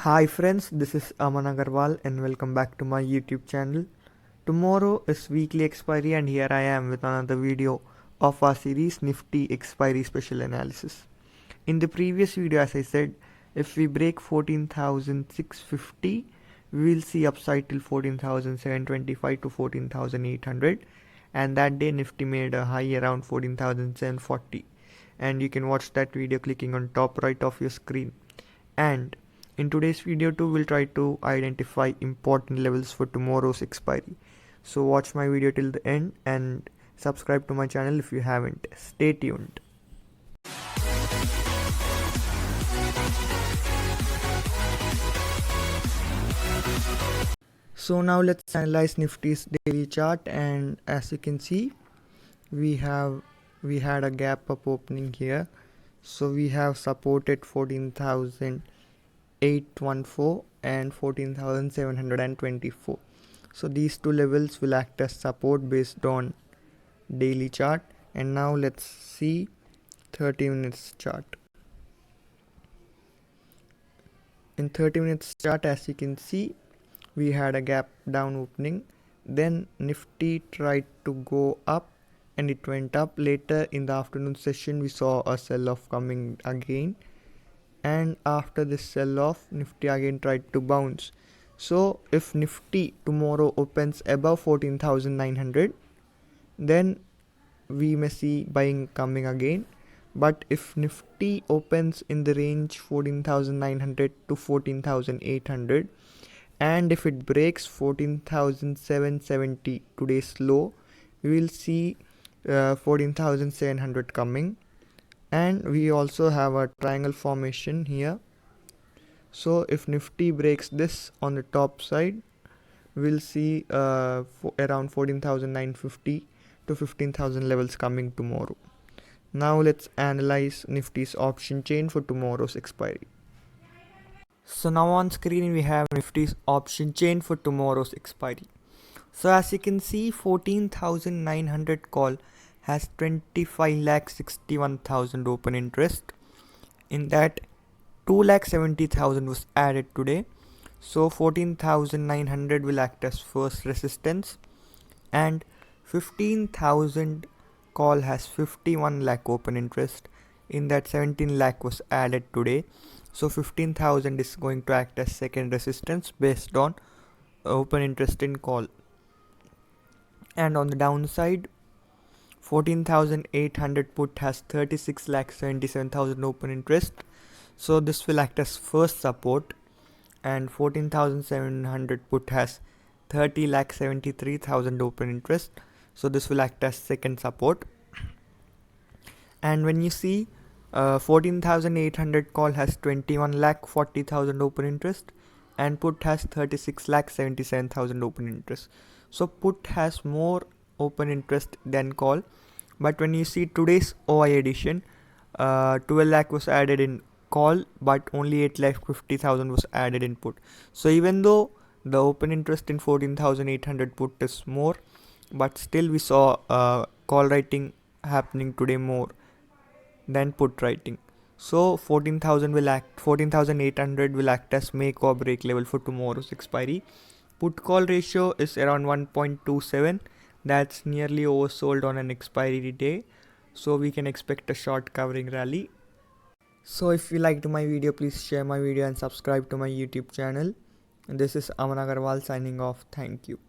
Hi friends, this is Aman and welcome back to my YouTube channel. Tomorrow is weekly expiry and here I am with another video of our series Nifty expiry special analysis. In the previous video, as I said, if we break 14,650, we will see upside till 14,725 to 14,800, and that day Nifty made a high around 14,740, and you can watch that video clicking on top right of your screen. And in today's video too, we'll try to identify important levels for tomorrow's expiry. So watch my video till the end and subscribe to my channel if you haven't. Stay tuned. So now let's analyze Nifty's daily chart, and as you can see, we had a gap up opening here. So we have supported 14,814 and 14,724. So these two levels will act as support based on daily chart. And now let's see 30 minutes chart. In 30 minutes chart, as you can see, we had a gap down opening, then Nifty tried to go up and it went up. Later in the afternoon session, we saw a sell off coming again, and after this sell off, Nifty again tried to bounce. So if Nifty tomorrow opens above 14,900, then we may see buying coming again. But if Nifty opens in the range 14,900 to 14,800, and if it breaks 14,770 today's low, we will see 14,700 coming. And we also have a triangle formation here. So if Nifty breaks this on the top side, we'll see around 14,950 to 15,000 levels coming tomorrow. Now let's analyze Nifty's option chain for tomorrow's expiry. So now on screen we have Nifty's option chain for tomorrow's expiry. So as you can see, 14,900 call has 25,61,000 open interest. In that, 2,70,000 was added today. So 14,900 will act as first resistance, and 15,000 call has 51 lakh open interest. In that, 17 lakh was added today. So 15,000 is going to act as second resistance based on open interest in call. And on the downside, 14,800 put has 36,77,000 open interest. So this will act as first support, and 14,700 put has 30,73,000 open interest. So this will act as second support. And when you see 14,800 call has 21,40,000 open interest, and put has 36,77,000 open interest. So put has more open interest than call. But when you see today's OI addition, 12 lakh was added in call, but only 8,50,000 was added in put. So even though the open interest in 14,800 put is more, but still we saw call writing happening today more than put writing. So 14,800 will act as make or break level for tomorrow's expiry. Put call ratio is around 1.27. That's nearly oversold on an expiry day. So we can expect a short covering rally. So if you liked my video, please share my video and subscribe to my YouTube channel. And this is Aman signing off. Thank you.